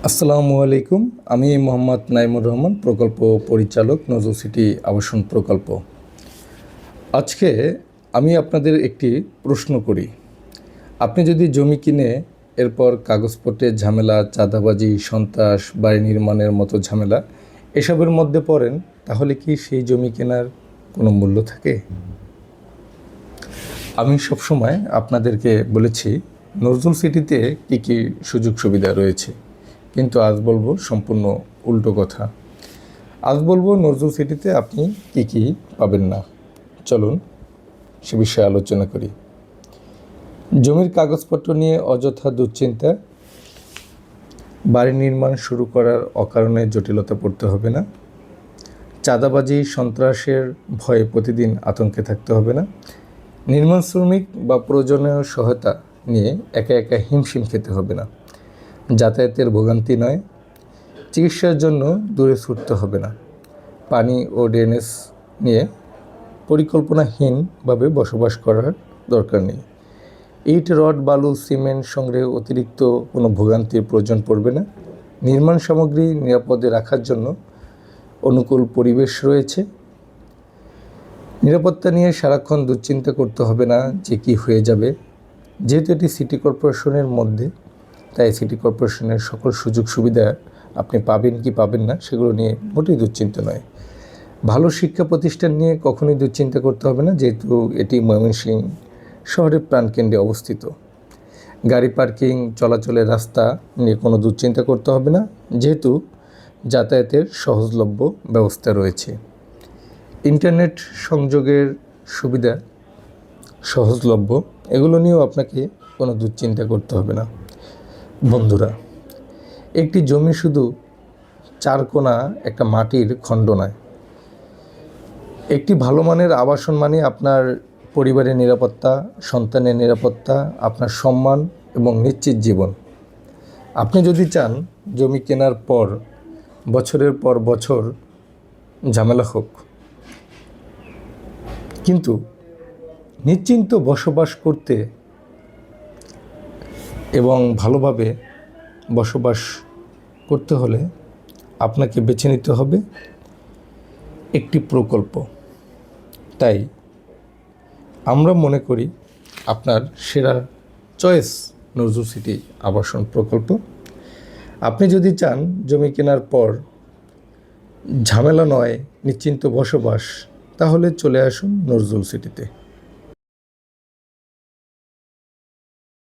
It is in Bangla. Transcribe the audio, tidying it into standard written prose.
আসসালামু আলাইকুম। আমি মোহাম্মদ নাইমুর রহমান, প্রকল্প পরিচালক, নজরুল সিটি আবাসন প্রকল্প। আজকে আমি আপনাদের একটি প্রশ্ন করি। আপনি যদি জমি কিনে এরপর কাগজপত্রের ঝামেলা, চাঁদাবাজি, সন্ত্রাস, বাড়ি নির্মাণের মতো ঝামেলা এসবের মধ্যে পড়েন, তাহলে কি সেই জমি কেনার কোনো মূল্য থাকে? আমি সবসময় আপনাদেরকে বলেছি নজরুল সিটিতে কী কী সুযোগ সুবিধা রয়েছে, কিন্তু আজ বলবো সম্পূর্ণ উল্টো কথা। আজ বলবো নজরুল সিটিতে আপনি কী কী পাবেন না। চলুন সে বিষয়ে আলোচনা করি। জমির কাগজপত্র নিয়ে অযথা দুশ্চিন্তা, বাড়ি নির্মাণ শুরু করার অকারণে জটিলতা পড়তে হবে না, চাঁদাবাজি, সন্ত্রাসের ভয়ে প্রতিদিন আতঙ্কে থাকতে হবে না, নির্মাণ শ্রমিক বা প্রয়োজনীয় সহায়তা নিয়ে একা একা হিমশিম খেতে হবে না, যাতায়াতের ভোগান্তি নয়, চিকিৎসার জন্য দূরে ছুটতে হবে না, পানি ও ড্রেনেজ নিয়ে পরিকল্পনাহীনভাবে বসবাস করার দরকার নেই, ইট, রড, বালু, সিমেন্ট সংগ্রহে অতিরিক্ত কোনো ভোগান্তির প্রয়োজন পড়বে না, নির্মাণ সামগ্রী নিরাপদে রাখার জন্য অনুকূল পরিবেশ রয়েছে, নিরাপত্তা নিয়ে সারাক্ষণ দুশ্চিন্তা করতে হবে না যে কী হয়ে যাবে। যেহেতু এটি সিটি কর্পোরেশনের মধ্যে, তাই সিটি কর্পোরেশনের সকল সুযোগ সুবিধা আপনি পাবেন কি পাবেন না সেগুলো নিয়ে মোটেই দুশ্চিন্তা নয়। ভালো শিক্ষা প্রতিষ্ঠান নিয়ে কখনোই দুশ্চিন্তা করতে হবে না, যেহেতু এটি ময়মনসিংহ শহরের প্রাণকেন্দ্রে অবস্থিত। গাড়ি পার্কিং, চলাচলের রাস্তা নিয়ে কোনো দুশ্চিন্তা করতে হবে না, যেহেতু যাতায়াতের সহজলভ্য ব্যবস্থা রয়েছে। ইন্টারনেট সংযোগের সুবিধা সহজলভ্য, এগুলো নিয়েও আপনাকে কোনো দুশ্চিন্তা করতে হবে না। বন্ধুরা, একটি জমি শুধু চার কোণা একটা মাটির খণ্ড নয়। একটি ভালো মানের আবাসন মানে আপনার পরিবারের নিরাপত্তা, সন্তানের নিরাপত্তা, আপনার সম্মান এবং নিশ্চিত জীবন। আপনি যদি চান জমি কেনার পর বছরের পর বছর ঝামেলা হোক, কিন্তু নিশ্চিন্ত বসবাস করতে এবং ভালোভাবে বসবাস করতে হলে আপনাকে বেছে নিতে হবে একটি প্রকল্প। তাই আমরা মনে করি আপনার সেরা চয়েস নজরুল সিটি আবাসন প্রকল্প। আপনি যদি চান জমি কেনার পর ঝামেলা নয়, নিশ্চিন্ত বসবাস, তাহলে চলে আসুন নজরুল সিটিতে।